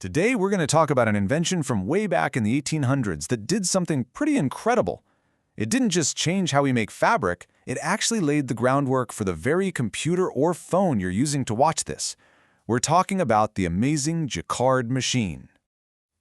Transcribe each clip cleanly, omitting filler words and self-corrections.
Today, we're going to talk about an invention from way back in the 1800s that did something pretty incredible. It didn't just change how we make fabric, it actually laid the groundwork for the very computer or phone you're using to watch this. We're talking about the amazing Jacquard machine.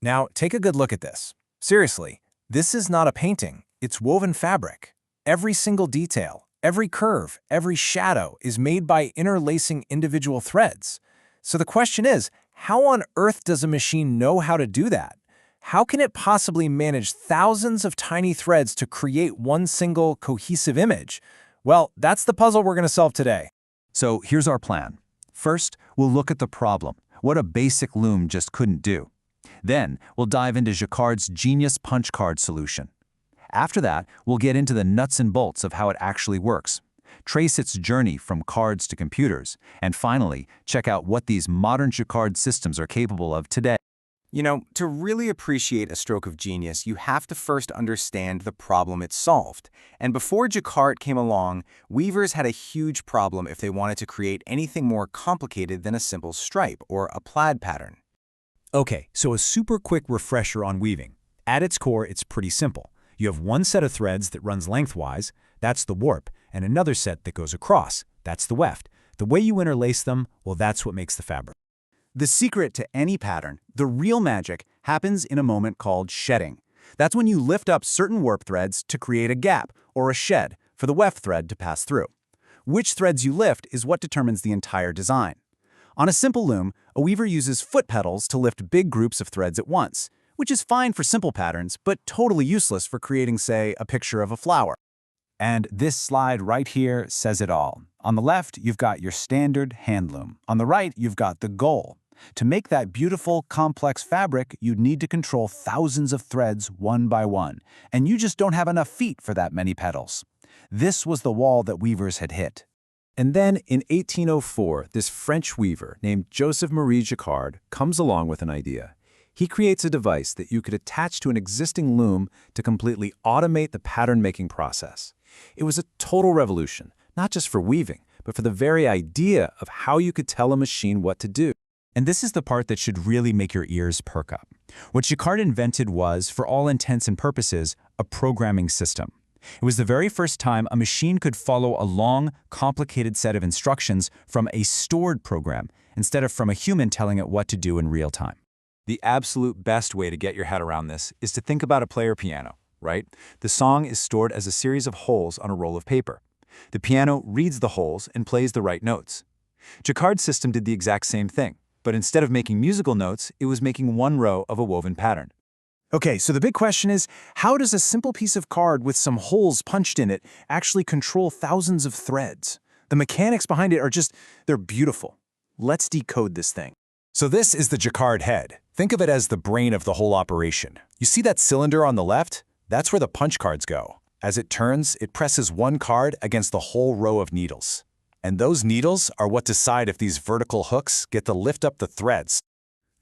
Now, take a good look at this. Seriously, this is not a painting, it's woven fabric. Every single detail, every curve, every shadow is made by interlacing individual threads. So the question is, how on earth does a machine know how to do that? How can it possibly manage thousands of tiny threads to create one single cohesive image? Well, that's the puzzle we're going to solve today. So here's our plan. First, we'll look at the problem, what a basic loom just couldn't do. Then, we'll dive into Jacquard's genius punch card solution. After that, we'll get into the nuts and bolts of how it actually works, trace its journey from cards to computers, and finally, check out what these modern Jacquard systems are capable of today. You know, to really appreciate a stroke of genius, you have to first understand the problem it solved. And before Jacquard came along, weavers had a huge problem if they wanted to create anything more complicated than a simple stripe or a plaid pattern. Okay, so a super quick refresher on weaving. At its core, it's pretty simple. You have one set of threads that runs lengthwise, that's the warp, and another set that goes across, that's the weft. The way you interlace them, well, that's what makes the fabric. The secret to any pattern, the real magic, happens in a moment called shedding. That's when you lift up certain warp threads to create a gap, or a shed, for the weft thread to pass through. Which threads you lift is what determines the entire design. On a simple loom, a weaver uses foot pedals to lift big groups of threads at once, which is fine for simple patterns, but totally useless for creating, say, a picture of a flower. And this slide right here says it all. On the left, you've got your standard hand loom. On the right, you've got the goal. To make that beautiful, complex fabric, you'd need to control thousands of threads one by one, and you just don't have enough feet for that many pedals. This was the wall that weavers had hit. And then in 1804, this French weaver named Joseph-Marie Jacquard comes along with an idea. He creates a device that you could attach to an existing loom to completely automate the pattern-making process. It was a total revolution, not just for weaving, but for the very idea of how you could tell a machine what to do. And this is the part that should really make your ears perk up. What Jacquard invented was, for all intents and purposes, a programming system. It was the very first time a machine could follow a long, complicated set of instructions from a stored program, instead of from a human telling it what to do in real time. The absolute best way to get your head around this is to think about a player piano, right? The song is stored as a series of holes on a roll of paper. The piano reads the holes and plays the right notes. Jacquard's system did the exact same thing, but instead of making musical notes, it was making one row of a woven pattern. Okay, so the big question is, how does a simple piece of card with some holes punched in it actually control thousands of threads? The mechanics behind it are they're beautiful. Let's decode this thing. So this is the Jacquard head. Think of it as the brain of the whole operation. You see that cylinder on the left? That's where the punch cards go. As it turns, it presses one card against the whole row of needles. And those needles are what decide if these vertical hooks get to lift up the threads.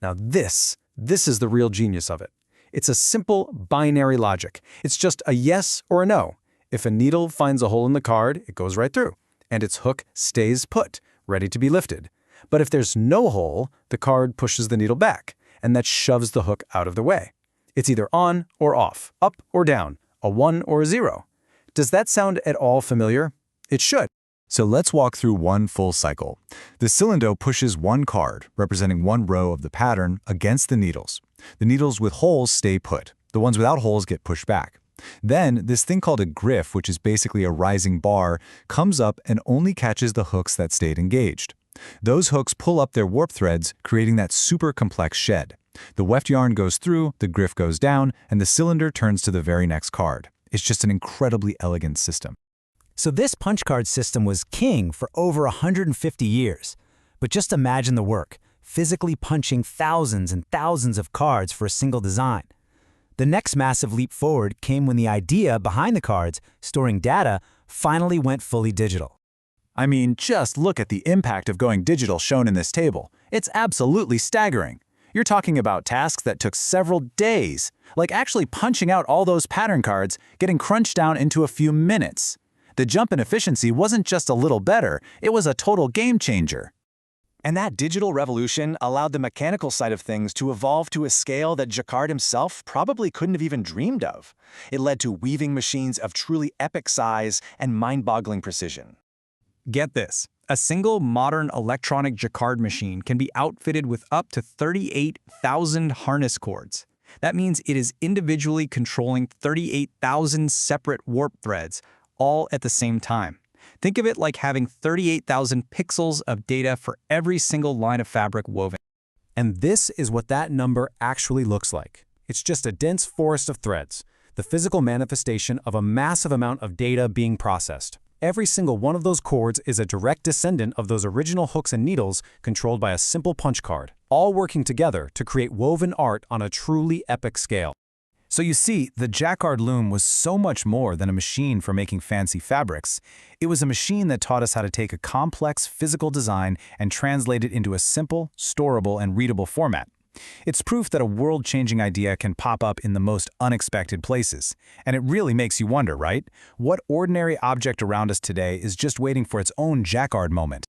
Now this is the real genius of it. It's a simple binary logic. It's just a yes or a no. If a needle finds a hole in the card, it goes right through, and its hook stays put, ready to be lifted. But if there's no hole, the card pushes the needle back, and that shoves the hook out of the way. It's either on or off, up or down, a 1 or a 0. Does that sound at all familiar? It should. So let's walk through one full cycle. The cylinder pushes one card, representing one row of the pattern, against the needles. The needles with holes stay put. The ones without holes get pushed back. Then, this thing called a griff, which is basically a rising bar, comes up and only catches the hooks that stayed engaged. Those hooks pull up their warp threads, creating that super complex shed. The weft yarn goes through, the griff goes down, and the cylinder turns to the very next card. It's just an incredibly elegant system. So this punch card system was king for over 150 years. But just imagine the work, physically punching thousands and thousands of cards for a single design. The next massive leap forward came when the idea behind the cards, storing data, finally went fully digital. I mean, just look at the impact of going digital shown in this table. It's absolutely staggering. You're talking about tasks that took several days, like actually punching out all those pattern cards, getting crunched down into a few minutes. The jump in efficiency wasn't just a little better, it was a total game changer. And that digital revolution allowed the mechanical side of things to evolve to a scale that Jacquard himself probably couldn't have even dreamed of. It led to weaving machines of truly epic size and mind-boggling precision. Get this. A single modern electronic Jacquard machine can be outfitted with up to 38,000 harness cords. That means it is individually controlling 38,000 separate warp threads, all at the same time. Think of it like having 38,000 pixels of data for every single line of fabric woven. And this is what that number actually looks like. It's just a dense forest of threads, the physical manifestation of a massive amount of data being processed. Every single one of those cords is a direct descendant of those original hooks and needles controlled by a simple punch card, all working together to create woven art on a truly epic scale. So you see, the Jacquard loom was so much more than a machine for making fancy fabrics. It was a machine that taught us how to take a complex physical design and translate it into a simple, storable, and readable format. It's proof that a world-changing idea can pop up in the most unexpected places. And it really makes you wonder, right? What ordinary object around us today is just waiting for its own Jacquard moment?